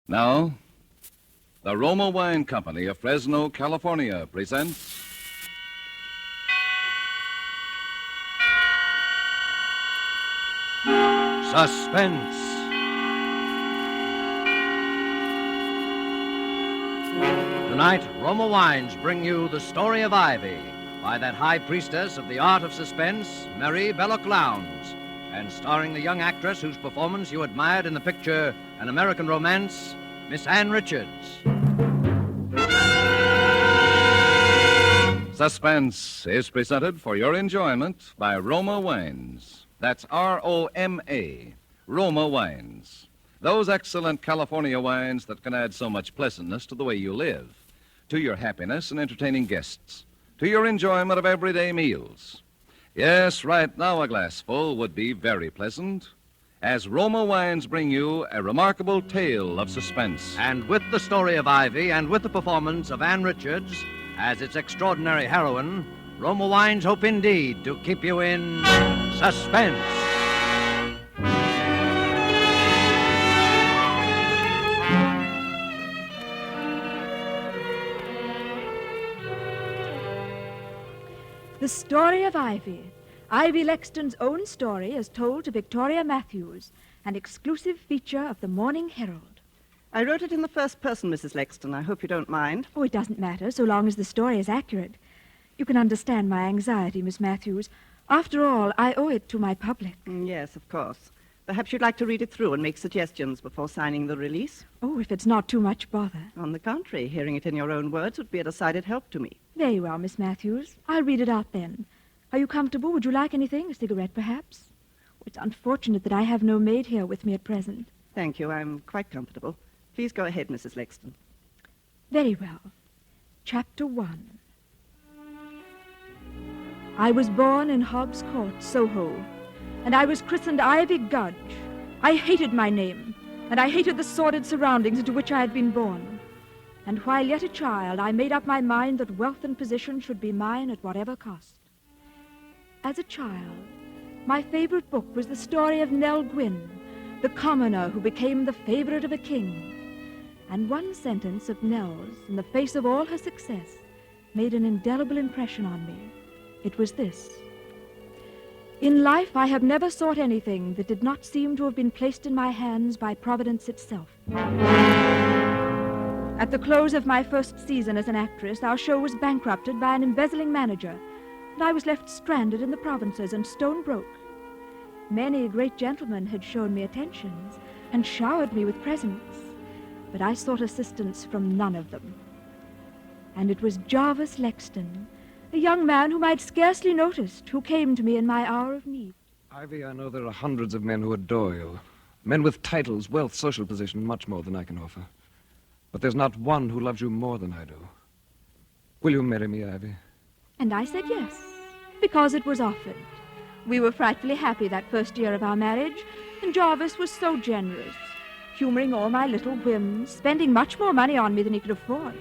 Now, the Roma Wine Company of Fresno, California presents Suspense. Tonight, Roma Wines bring you The Story of Ivy by that high priestess of the art of suspense, Mary Belloc Lowndes, and starring the young actress whose performance you admired in the picture An American Romance, Miss Ann Richards. Suspense is presented for your enjoyment by Roma Wines. That's R-O-M-A, Roma Wines. Those excellent California wines that can add so much pleasantness to the way you live, to your happiness in entertaining guests, to your enjoyment of everyday meals. Yes, right now a glassful would be very pleasant, as Roma Wines bring you a remarkable tale of suspense. And with The Story of Ivy and with the performance of Ann Richards as its extraordinary heroine, Roma Wines hope indeed to keep you in suspense. The Story of Ivy. Ivy Lexton's own story as told to Victoria Matthews, an exclusive feature of the Morning Herald. I wrote it in the first person, Mrs. Lexton. I hope you don't mind. Oh, it doesn't matter, so long as the story is accurate. You can understand my anxiety, Miss Matthews. After all, I owe it to my public. Yes, of course. Perhaps you'd like to read it through and make suggestions before signing the release? Oh, if it's not too much bother. On the contrary, hearing it in your own words would be a decided help to me. Very well, Miss Matthews. I'll read it out then. Are you comfortable? Would you like anything? A cigarette, perhaps? It's unfortunate that I have no maid here with me at present. Thank you. I'm quite comfortable. Please go ahead, Mrs. Lexton. Very well. Chapter 1. I was born in Hobbs Court, Soho, and I was christened Ivy Gudge. I hated my name, and I hated the sordid surroundings into which I had been born. And while yet a child, I made up my mind that wealth and position should be mine at whatever cost. As a child, my favorite book was the story of Nell Gwynn, the commoner who became the favorite of a king. And one sentence of Nell's, in the face of all her success, made an indelible impression on me. It was this: in life, I have never sought anything that did not seem to have been placed in my hands by Providence itself. At the close of my first season as an actress, our show was bankrupted by an embezzling manager, and I was left stranded in the provinces and stone broke. Many great gentlemen had shown me attentions and showered me with presents, but I sought assistance from none of them. And it was Jarvis Lexton, a young man whom I'd scarcely noticed, who came to me in my hour of need. Ivy, I know there are hundreds of men who adore you. Men with titles, wealth, social position, much more than I can offer. But there's not one who loves you more than I do. Will you marry me, Ivy? And I said yes, because it was offered. We were frightfully happy that first year of our marriage, and Jarvis was so generous, humoring all my little whims, spending much more money on me than he could afford.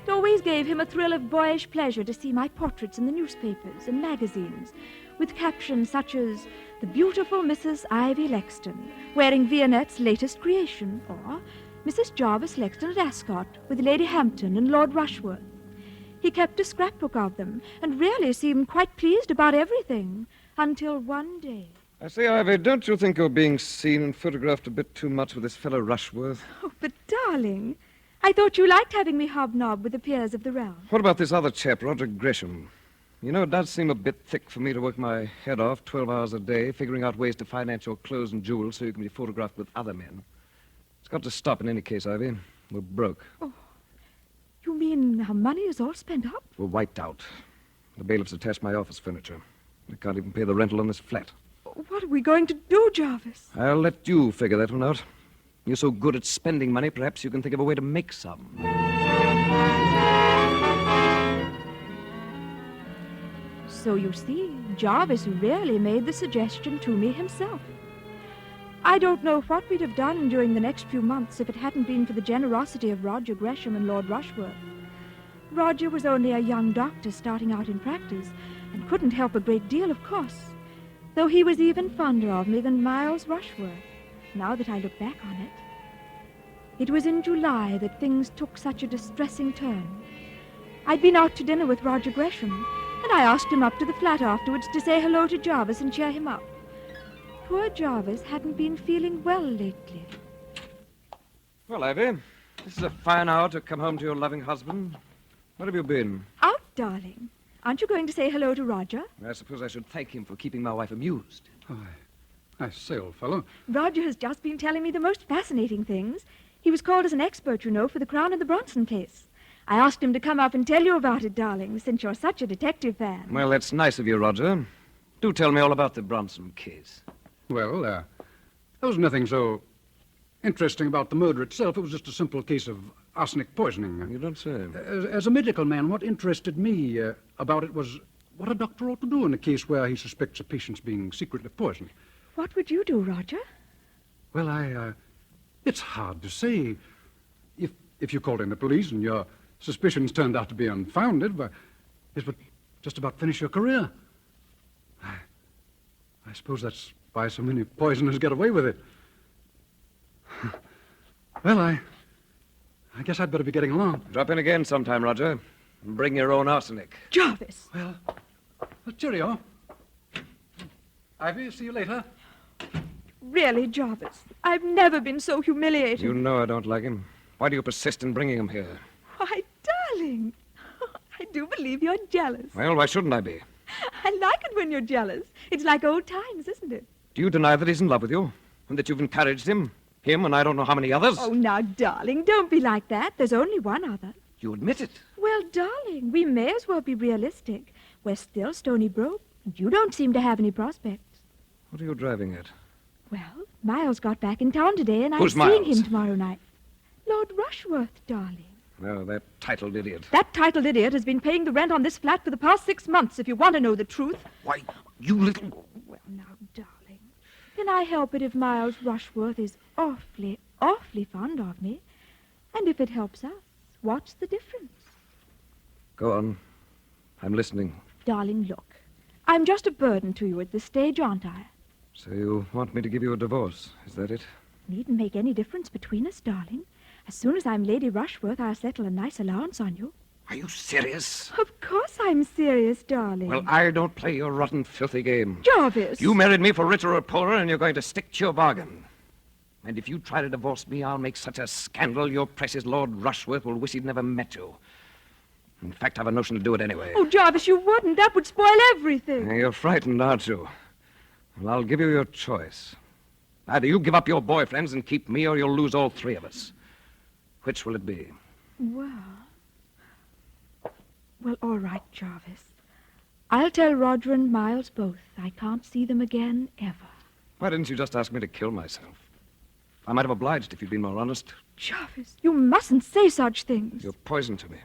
It always gave him a thrill of boyish pleasure to see my portraits in the newspapers and magazines, with captions such as, "The beautiful Mrs. Ivy Lexton, wearing Vionette's latest creation," or "Mrs. Jarvis Lexton at Ascot, with Lady Hampton and Lord Rushworth." He kept a scrapbook of them, and really seemed quite pleased about everything, until one day. I say, Ivy, don't you think you're being seen and photographed a bit too much with this fellow Rushworth? Oh, but darling, I thought you liked having me hobnob with the peers of the realm. What about this other chap, Roger Gresham? You know, it does seem a bit thick for me to work my head off 12 hours a day, figuring out ways to finance your clothes and jewels so you can be photographed with other men. It's got to stop in any case, Ivy. We're broke. Oh, you mean our money is all spent up? We're wiped out. The bailiffs attached my office furniture. We can't even pay the rental on this flat. What are we going to do, Jarvis? I'll let you figure that one out. You're so good at spending money, perhaps you can think of a way to make some. So you see, Jarvis really made the suggestion to me himself. I don't know what we'd have done during the next few months if it hadn't been for the generosity of Roger Gresham and Lord Rushworth. Roger was only a young doctor starting out in practice and couldn't help a great deal, of course, though he was even fonder of me than Miles Rushworth, now that I look back on it. It was in July that things took such a distressing turn. I'd been out to dinner with Roger Gresham, and I asked him up to the flat afterwards to say hello to Jarvis and cheer him up. Poor Jarvis hadn't been feeling well lately. Well, Ivy, this is a fine hour to come home to your loving husband. Where have you been? Out, darling. Aren't you going to say hello to Roger? I suppose I should thank him for keeping my wife amused. I say, old fellow. Roger has just been telling me the most fascinating things. He was called as an expert, you know, for the Crown and the Bronson case. I asked him to come up and tell you about it, darling, since you're such a detective fan. Well, that's nice of you, Roger. Do tell me all about the Bronson case. Well, there was nothing so interesting about the murder itself. It was just a simple case of arsenic poisoning. You don't say. As a medical man, what interested me about it was what a doctor ought to do in a case where he suspects a patient's being secretly poisoned. What would you do, Roger? Well, it's hard to say. If you called in the police and your suspicions turned out to be unfounded, it would just about finish your career. I suppose that's why so many poisoners get away with it. Well, I guess I'd better be getting along. Drop in again sometime, Roger. And bring your own arsenic. Jarvis! Well, cheerio. Ivy, see you later. Really, Jarvis, I've never been so humiliated. You know I don't like him. Why do you persist in bringing him here? Why, darling, I do believe you're jealous. Well, why shouldn't I be? I like it when you're jealous. It's like old times, isn't it? Do you deny that he's in love with you? And that you've encouraged him? Him and I don't know how many others? Oh, now, darling, don't be like that. There's only one other. You admit it. Well, darling, we may as well be realistic. We're still Stony Brook, and you don't seem to have any prospects. What are you driving at? Well, Miles got back in town today, and I'm Who's seeing Miles? him tomorrow night. Lord Rushworth, darling. Oh, that titled idiot. That titled idiot has been paying the rent on this flat for the past 6 months, if you want to know the truth. Why, you little... Well, now, darling, can I help it if Miles Rushworth is awfully, awfully fond of me? And if it helps us, what's the difference? Go on. I'm listening. Darling, look, I'm just a burden to you at this stage, aren't I? So you want me to give you a divorce, is that it? Needn't make any difference between us, darling. As soon as I'm Lady Rushworth, I'll settle a nice allowance on you. Are you serious? Of course I'm serious, darling. Well, I don't play your rotten, filthy game. Jarvis! You married me for richer or poorer, and you're going to stick to your bargain. And if you try to divorce me, I'll make such a scandal your precious Lord Rushworth will wish he'd never met you. In fact, I've a notion to do it anyway. Oh, Jarvis, you wouldn't. That would spoil everything. You're frightened, aren't you? Well, I'll give you your choice. Either you give up your boyfriends and keep me, or you'll lose all three of us. Which will it be? Well, all right, Jarvis. I'll tell Roger and Miles both. I can't see them again, ever. Why didn't you just ask me to kill myself? I might have obliged if you'd been more honest. Jarvis, you mustn't say such things. You're poison to me.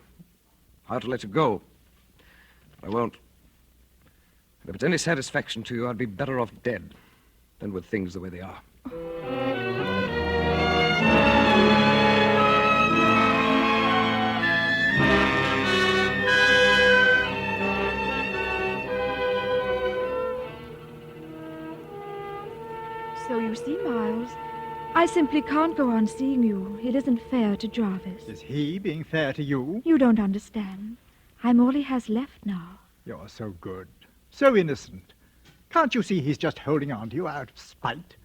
I ought to let you go. But I won't. And if it's any satisfaction to you, I'd be better off dead than with things the way they are. So you see, Miles, I simply can't go on seeing you. It isn't fair to Jarvis. Is he being fair to you? You don't understand. I'm all he has left now. You're so good, so innocent. Can't you see he's just holding on to you out of spite?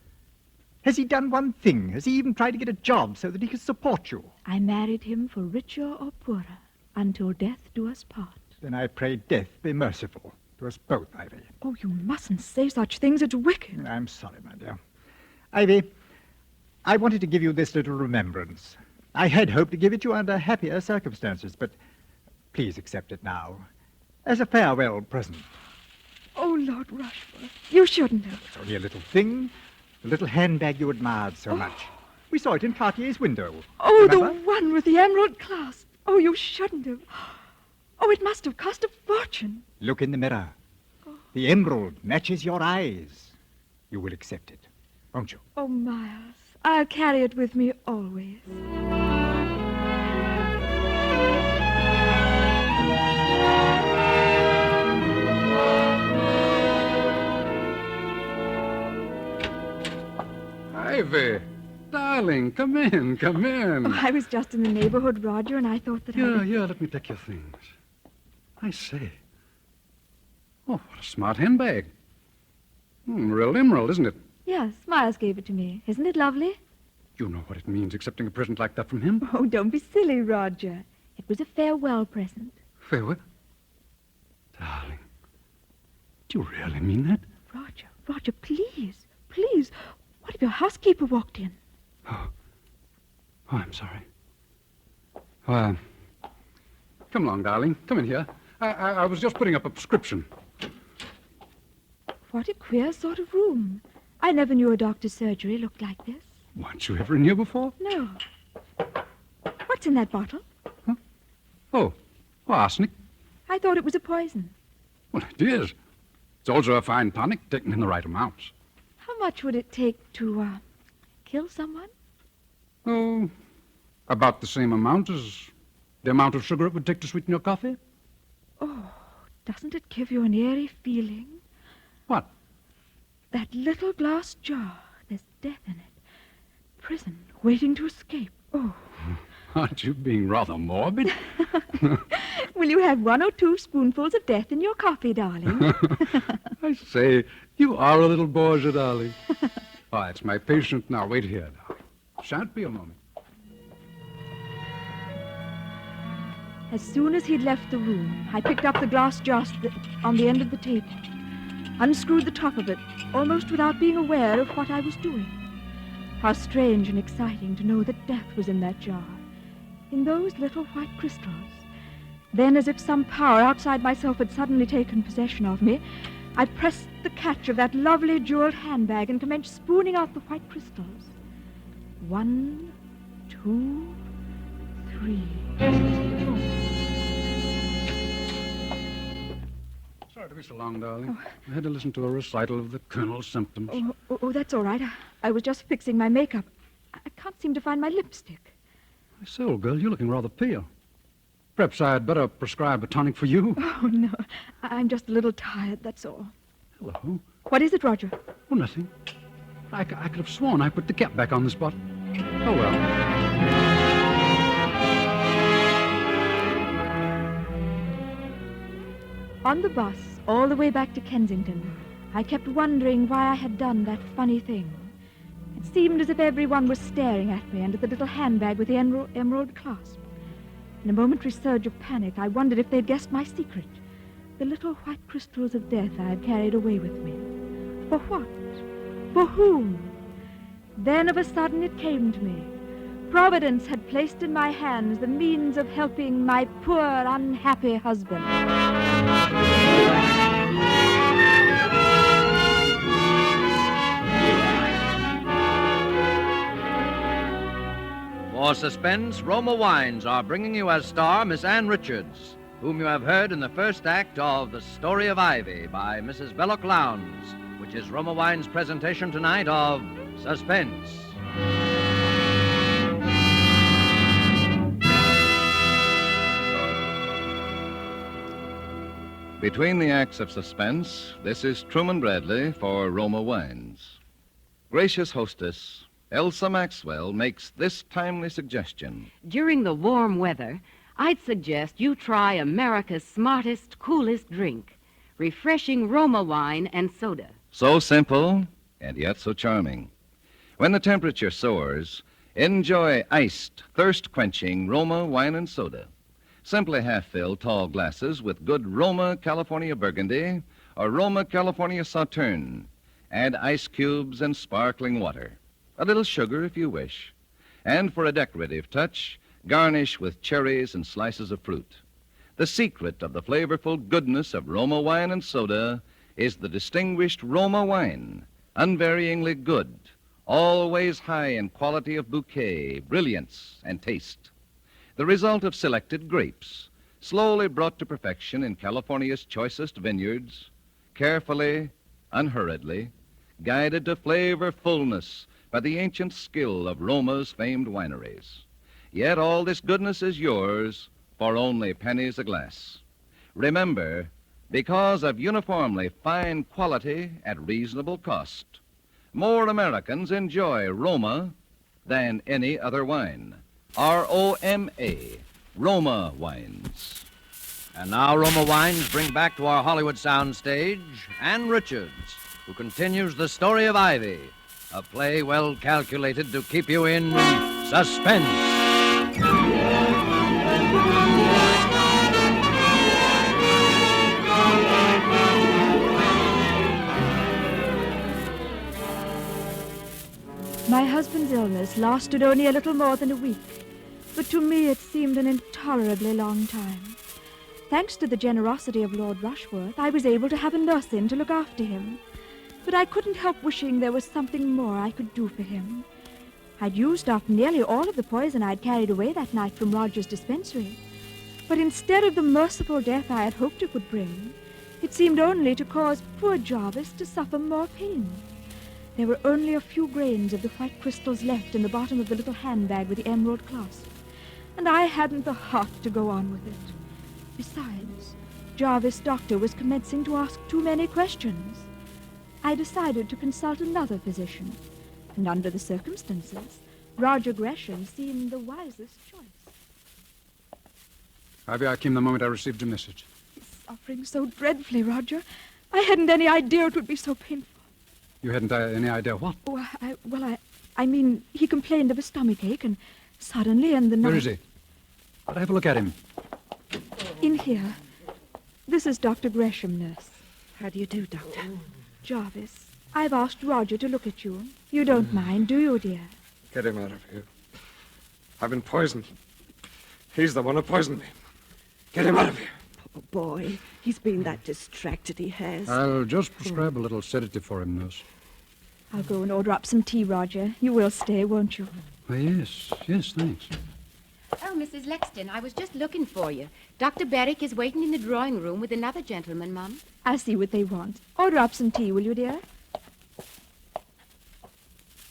Has he done one thing? Has he even tried to get a job so that he can support you? I married him for richer or poorer, until death do us part. Then I pray death be merciful to us both, Ivy. Oh, you mustn't say such things. It's wicked. I'm sorry, my dear. Ivy, I wanted to give you this little remembrance. I had hoped to give it you under happier circumstances, but please accept it now as a farewell present. Oh, Lord Rushworth, you shouldn't have. It's only a little thing, the little handbag you admired so much. We saw it in Cartier's window. Oh, Remember? the one with the emerald clasp. Oh, you shouldn't have. Oh, it must have cost a fortune. Look in the mirror. The emerald matches your eyes. You will accept it, won't you? Oh, Miles, I'll carry it with me always. Ivy, darling, come in, come in. Oh, I was just in the neighborhood, Roger, and I thought that Yeah, let me take your things. I say. Oh, what a smart handbag. Real emerald, isn't it? Yes, Miles gave it to me. Isn't it lovely? You know what it means, accepting a present like that from him? Oh, don't be silly, Roger. It was a farewell present. Farewell? Darling, do you really mean that? Roger, please. What if your housekeeper walked in? Oh, I'm sorry. Come along, darling. Come in here. I was just putting up a prescription. What a queer sort of room. I never knew a doctor's surgery looked like this. Weren't you ever in here before? No. What's in that bottle? Huh? Oh, arsenic. I thought it was a poison. Well, it is. It's also a fine tonic, taken in the right amounts. How much would it take to, kill someone? Oh, about the same amount as the amount of sugar it would take to sweeten your coffee. Oh, doesn't it give you an eerie feeling? What? That little glass jar. There's death in it. Prison, waiting to escape. Oh. Aren't you being rather morbid? Will you have 1 or 2 spoonfuls of death in your coffee, darling? I say, you are a little Borgia, darling. Oh, it's my patient now. Wait here, darling. Shan't be a moment. As soon as he'd left the room, I picked up the glass jar on the end of the table, unscrewed the top of it, almost without being aware of what I was doing. How strange and exciting to know that death was in that jar, in those little white crystals. Then, as if some power outside myself had suddenly taken possession of me, I pressed the catch of that lovely jeweled handbag and commenced spooning out the white crystals. 1, 2, 3, 4. Sorry to be so long, darling. I had to listen to a recital of the Colonel's symptoms. Oh, that's all right. I was just fixing my makeup. I can't seem to find my lipstick. I say, old girl, you're looking rather pale. Perhaps I'd better prescribe a tonic for you. Oh, no. I'm just a little tired, that's all. Hello. What What is it, Roger? Oh, nothing. I could have sworn I put the cap back on this bottle. Oh, well. On the bus, all the way back to Kensington, I kept wondering why I had done that funny thing. It seemed as if everyone was staring at me and at the little handbag with the emerald clasp. In a momentary surge of panic, I wondered if they'd guessed my secret. The little white crystals of death I had carried away with me. For what? For whom? Then of a sudden it came to me. Providence had placed in my hands the means of helping my poor, unhappy husband. For Suspense, Roma Wines are bringing you as star Miss Ann Richards, whom you have heard in the first act of The Story of Ivy by Mrs. Belloc Lowndes, which is Roma Wines' presentation tonight of Suspense. Between the acts of Suspense, this is Truman Bradley for Roma Wines. Gracious hostess, Elsa Maxwell makes this timely suggestion. During the warm weather, I'd suggest you try America's smartest, coolest drink, refreshing Roma wine and soda. So simple, and yet so charming. When the temperature soars, enjoy iced, thirst-quenching Roma wine and soda. Simply half-fill tall glasses with good Roma California Burgundy or Roma California Sauterne. Add ice cubes and sparkling water. A little sugar if you wish. And for a decorative touch, garnish with cherries and slices of fruit. The secret of the flavorful goodness of Roma wine and soda is the distinguished Roma wine, unvaryingly good, always high in quality of bouquet, brilliance, and taste. The result of selected grapes, slowly brought to perfection in California's choicest vineyards, carefully, unhurriedly, guided to flavor fullness by the ancient skill of Roma's famed wineries. Yet all this goodness is yours for only pennies a glass. Remember, because of uniformly fine quality at reasonable cost, more Americans enjoy Roma than any other wine. R-O-M-A, Roma Wines. And now Roma Wines bring back to our Hollywood soundstage Ann Richards, who continues the story of Ivy, a play well calculated to keep you in suspense. My husband's illness lasted only a little more than a week, but to me it seemed an intolerably long time. Thanks to the generosity of Lord Rushworth, I was able to have a nurse in to look after him. But I couldn't help wishing there was something more I could do for him. I'd used up nearly all of the poison I'd carried away that night from Roger's dispensary. But instead of the merciful death I had hoped it would bring, it seemed only to cause poor Jarvis to suffer more pain. There were only a few grains of the white crystals left in the bottom of the little handbag with the emerald clasp, and I hadn't the heart to go on with it. Besides, Jarvis' doctor was commencing to ask too many questions. I decided to consult another physician, and under the circumstances, Roger Gresham seemed the wisest choice. Ivy, I came the moment I received your message. He's suffering so dreadfully, Roger. I hadn't any idea it would be so painful. You hadn't any idea what? Oh, I mean, he complained of a stomachache, and suddenly in the night... Where is he? I'll have a look at him. In here. This is Dr. Gresham, nurse. How do you do, Doctor? Jarvis, I've asked Roger to look at you. You don't mind, do you, dear? Get him out of here. I've been poisoned. He's the one who poisoned me. Get him out of here. Poor boy. He's been that distracted, he has. I'll just prescribe a little sedative for him, nurse. I'll go and order up some tea, Roger. You will stay, won't you? Oh, yes, thanks. Oh, Mrs. Lexton, I was just looking for you. Dr. Berwick is waiting in the drawing room with another gentleman, Mum. I'll see what they want. Order up some tea, will you, dear?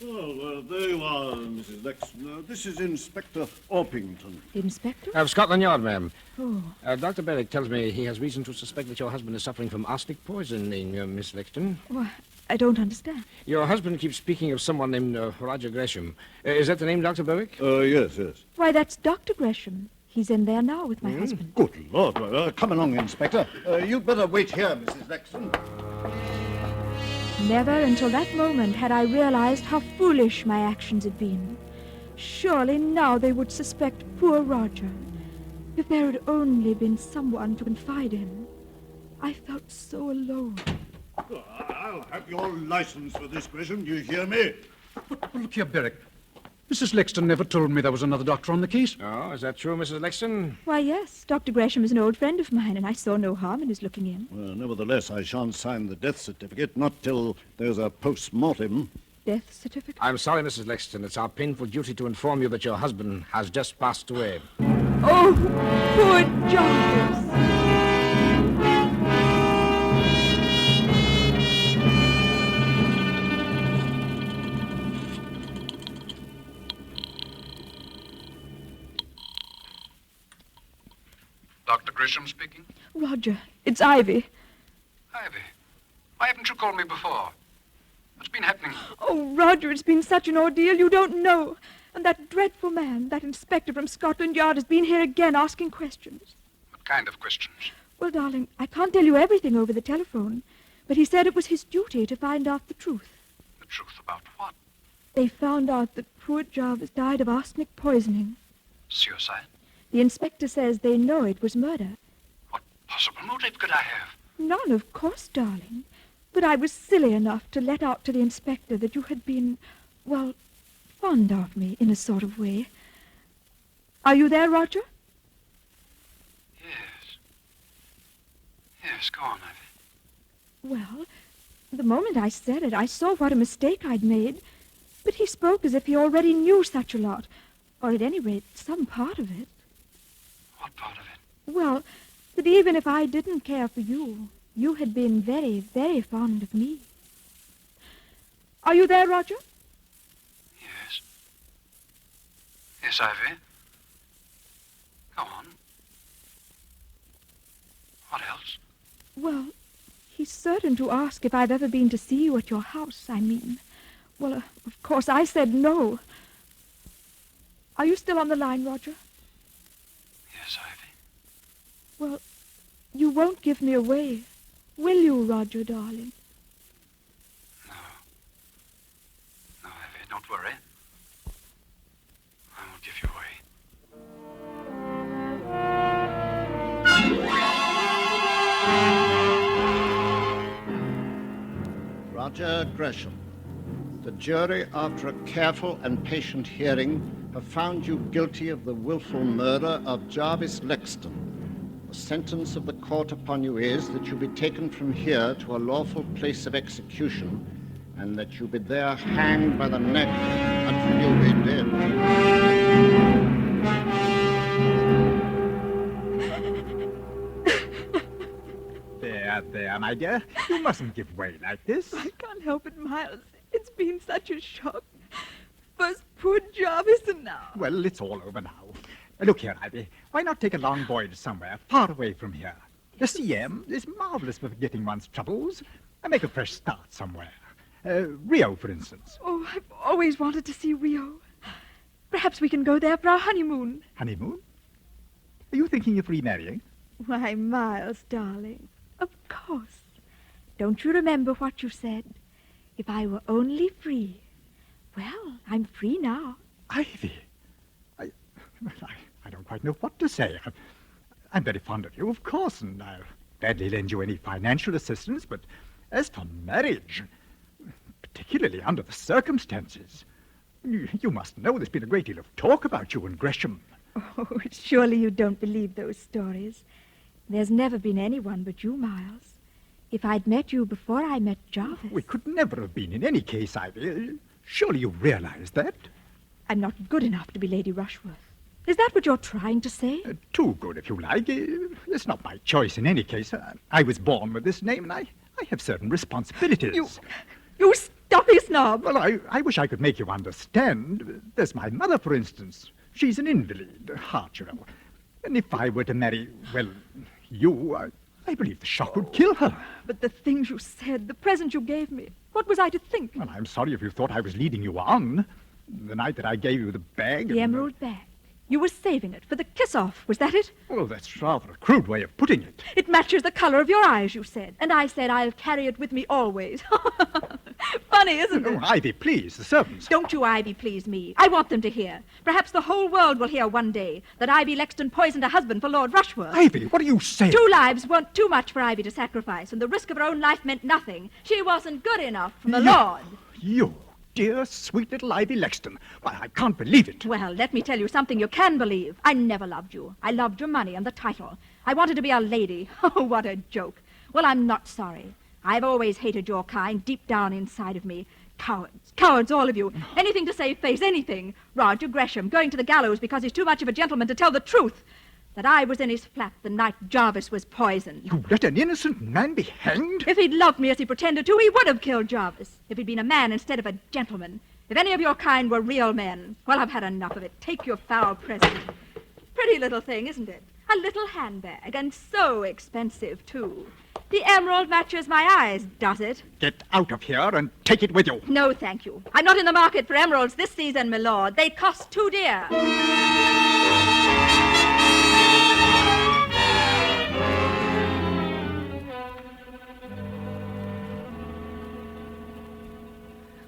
Well, there you are, Mrs. Lexton. This is Inspector Orpington. Inspector? Of Scotland Yard, ma'am. Oh. Dr. Berwick tells me he has reason to suspect that your husband is suffering from arsenic poisoning, Miss Lexton. Well, I don't understand. Your husband keeps speaking of someone named Roger Gresham. Is that the name, Dr. Berwick? Yes. Why, that's Dr. Gresham. He's in there now with my husband. Good Lord. Come along, Inspector. You'd better wait here, Mrs. Lexton. Never until that moment had I realized how foolish my actions had been. Surely now they would suspect poor Roger. If there had only been someone to confide in. I felt so alone. I'll have your license for this, Gresham. Do you hear me? But look here, Berwick. Mrs. Lexton never told me there was another doctor on the case. Oh, is that true, Mrs. Lexton? Why, yes. Dr. Gresham is an old friend of mine, and I saw no harm in his looking in. Well, nevertheless, I shan't sign the death certificate, not till there's a post-mortem. Death certificate? I'm sorry, Mrs. Lexton. It's our painful duty to inform you that your husband has just passed away. Oh, poor Jarvis. Dr. Gresham speaking. Roger, it's Ivy. Ivy, why haven't you called me before? What's been happening? Oh, Roger, it's been such an ordeal you don't know. And that dreadful man, that inspector from Scotland Yard, has been here again asking questions. What kind of questions? Well, darling, I can't tell you everything over the telephone, but he said it was his duty to find out the truth. The truth about what? They found out that poor Jarvis died of arsenic poisoning. Suicide? The inspector says they know it was murder. What possible motive could I have? None, of course, darling. But I was silly enough to let out to the inspector that you had been, well, fond of me in a sort of way. Are you there, Roger? Yes. Yes, go on, Ivy. Well, the moment I said it, I saw what a mistake I'd made. But he spoke as if he already knew such a lot, or at any rate, some part of it. What part of it? Well, that even if I didn't care for you, you had been very, very fond of me. Are you there, Roger? Yes. Yes, Ivy. Go on. What else? Well, he's certain to ask if I've ever been to see you at your house, I mean. Well, of course, I said no. Are you still on the line, Roger? Yes, Ivy. Well, you won't give me away, will you, Roger, darling? No. No, Ivy, don't worry. I won't give you away. Roger Gresham. The jury, after a careful and patient hearing, have found you guilty of the willful murder of Jarvis Lexton. The sentence of the court upon you is that you be taken from here to a lawful place of execution, and that you be there hanged by the neck until you be dead. There, my dear. You mustn't give way like this. I can't help it, Miles. It's been such a shock. First poor Jarvis and now. Well, it's all over now. Look here, Ivy. Why not take a long voyage somewhere, far away from here? The CM is marvelous for forgetting one's troubles. And make a fresh start somewhere. Rio, for instance. Oh, I've always wanted to see Rio. Perhaps we can go there for our honeymoon. Honeymoon? Are you thinking of remarrying? Why, Miles, darling, of course. Don't you remember what you said? If I were only free. Well, I'm free now. Ivy, I don't quite know what to say. I'm very fond of you, of course, and I'll gladly lend you any financial assistance, but as for marriage, particularly under the circumstances, you must know there's been a great deal of talk about you and Gresham. Oh, surely you don't believe those stories. There's never been anyone but you, Miles. If I'd met you before I met Jarvis... We could never have been in any case, Ivy. Surely you realize that? I'm not good enough to be Lady Rushworth. Is that what you're trying to say? Too good, if you like. It's not my choice in any case. I was born with this name, and I have certain responsibilities. You stuffy snob! Well, I wish I could make you understand. There's my mother, for instance. She's an invalid, heart, you know. And if I were to marry, well, you, I believe the shock would kill her. But the things you said, the present you gave me, what was I to think? Well, I'm sorry if you thought I was leading you on. The night that I gave you the bag... The emerald bag. You were saving it for the kiss-off, was that it? Well, that's rather a crude way of putting it. It matches the color of your eyes, you said. And I said I'll carry it with me always. Funny, isn't it? Oh, Ivy, please, the servants. Don't you, Ivy, please me. I want them to hear. Perhaps the whole world will hear one day that Ivy Lexton poisoned her husband for Lord Rushworth. Ivy, what are you saying? 2 lives weren't too much for Ivy to sacrifice, and the risk of her own life meant nothing. She wasn't good enough for the Lord. You, dear, sweet little Ivy Lexton. Why, I can't believe it. Well, let me tell you something you can believe. I never loved you. I loved your money and the title. I wanted to be a lady. Oh, what a joke. Well, I'm not sorry. I've always hated your kind deep down inside of me. Cowards. Cowards, all of you. Anything to save face, anything. Roger Gresham going to the gallows because he's too much of a gentleman to tell the truth. That I was in his flat the night Jarvis was poisoned. You let an innocent man be hanged? If he'd loved me as he pretended to, he would have killed Jarvis. If he'd been a man instead of a gentleman. If any of your kind were real men. Well, I've had enough of it. Take your foul present. Pretty little thing, isn't it? A little handbag, and so expensive, too. The emerald matches my eyes, does it? Get out of here and take it with you. No, thank you. I'm not in the market for emeralds this season, my lord. They cost too dear.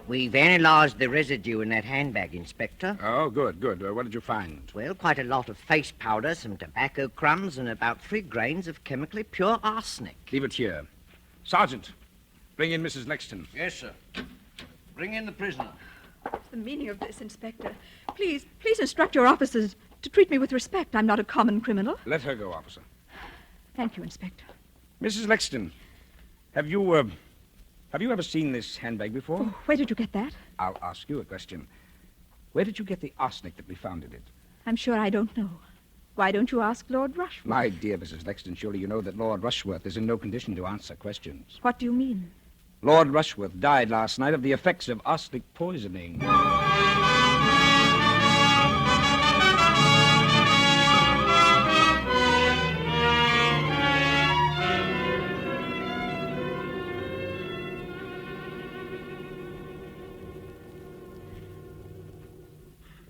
We've analysed the residue in that handbag, Inspector. Oh, good, good. What did you find? Well, quite a lot of face powder, some tobacco crumbs, and about 3 grains of chemically pure arsenic. Leave it here. Sergeant, bring in Mrs. Lexton. Yes, sir. Bring in the prisoner. What's the meaning of this, Inspector? Please instruct your officers to treat me with respect. I'm not a common criminal. Let her go, officer. Thank you, Inspector. Mrs. Lexton, have you ever seen this handbag before? Oh, where did you get that? I'll ask you a question. Where did you get the arsenic that we found in it? I'm sure I don't know. Why don't you ask Lord Rushworth? My dear Mrs. Lexton, surely you know that Lord Rushworth is in no condition to answer questions. What do you mean? Lord Rushworth died last night of the effects of arsenic poisoning.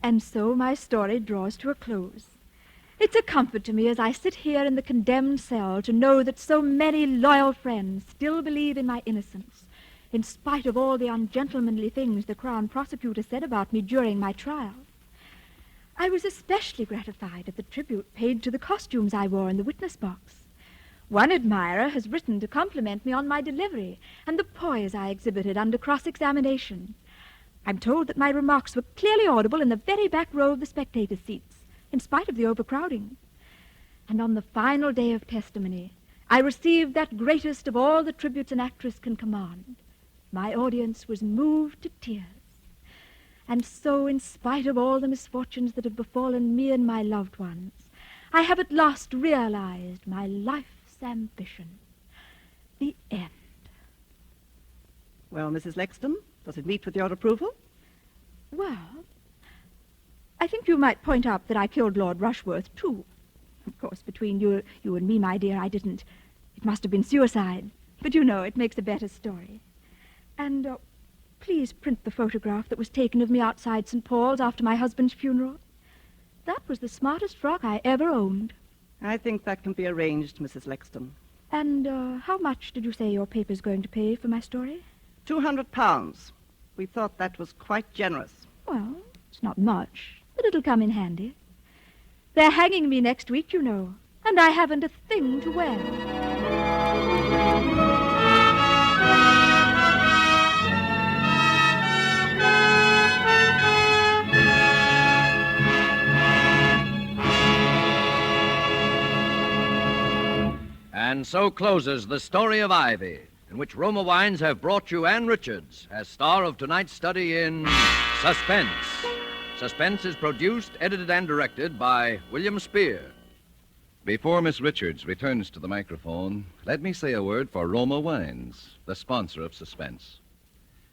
And so my story draws to a close. It's a comfort to me as I sit here in the condemned cell to know that so many loyal friends still believe in my innocence, in spite of all the ungentlemanly things the Crown Prosecutor said about me during my trial. I was especially gratified at the tribute paid to the costumes I wore in the witness box. One admirer has written to compliment me on my delivery and the poise I exhibited under cross-examination. I'm told that my remarks were clearly audible in the very back row of the spectator seats, in spite of the overcrowding. And on the final day of testimony, I received that greatest of all the tributes an actress can command. My audience was moved to tears. And so, in spite of all the misfortunes that have befallen me and my loved ones, I have at last realized my life's ambition. The end. Well, Mrs. Lexton, does it meet with your approval? Well, I think you might point out that I killed Lord Rushworth, too. Of course, between you and me, my dear, I didn't. It must have been suicide. But you know, it makes a better story. And please print the photograph that was taken of me outside St. Paul's after my husband's funeral. That was the smartest frock I ever owned. I think that can be arranged, Mrs. Lexton. And how much did you say your paper's going to pay for my story? £200. We thought that was quite generous. Well, it's not much, but it'll come in handy. They're hanging me next week, you know, and I haven't a thing to wear. And so closes the story of Ivy, in which Roma Wines have brought you Ann Richards as star of tonight's study in Suspense. Suspense is produced, edited, and directed by William Spear. Before Miss Richards returns to the microphone, let me say a word for Roma Wines, the sponsor of Suspense.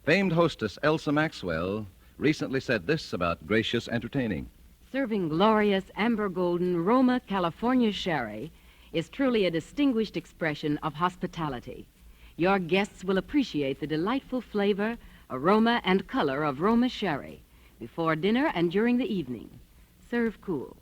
Famed hostess Elsa Maxwell recently said this about gracious entertaining. Serving glorious amber golden Roma California sherry is truly a distinguished expression of hospitality. Your guests will appreciate the delightful flavor, aroma, and color of Roma sherry before dinner and during the evening. Serve cool.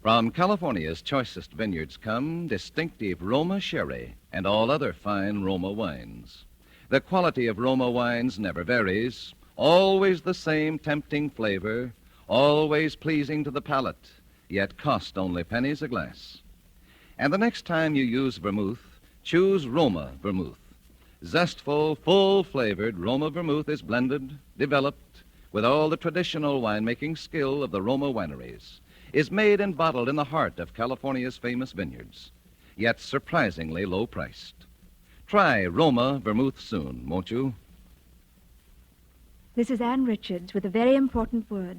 From California's choicest vineyards come distinctive Roma sherry and all other fine Roma wines. The quality of Roma wines never varies, always the same tempting flavor, always pleasing to the palate, yet cost only pennies a glass. And the next time you use vermouth, choose Roma vermouth. Zestful, full-flavored Roma vermouth is blended, developed, with all the traditional winemaking skill of the Roma wineries, is made and bottled in the heart of California's famous vineyards, yet surprisingly low-priced. Try Roma vermouth soon, won't you? This is Ann Richards with a very important word.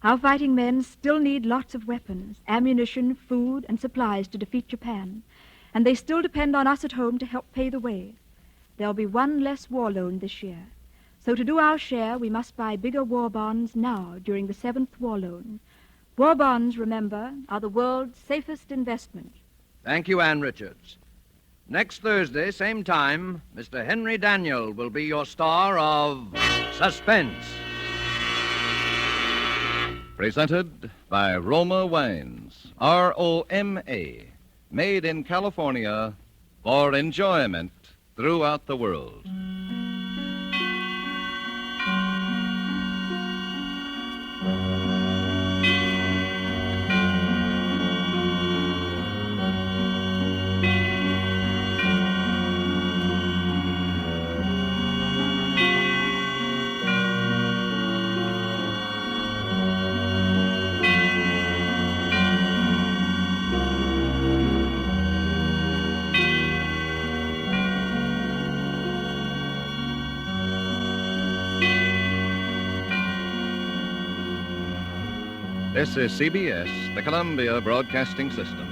Our fighting men still need lots of weapons, ammunition, food, and supplies to defeat Japan, and they still depend on us at home to help pay the way. There'll be one less war loan this year. So to do our share, we must buy bigger war bonds now during the 7th war loan. War bonds, remember, are the world's safest investment. Thank you, Ann Richards. Next Thursday, same time, Mr. Henry Daniel will be your star of Suspense. Presented by Roma Wines, R-O-M-A, made in California for enjoyment throughout the world. This is CBS, the Columbia Broadcasting System.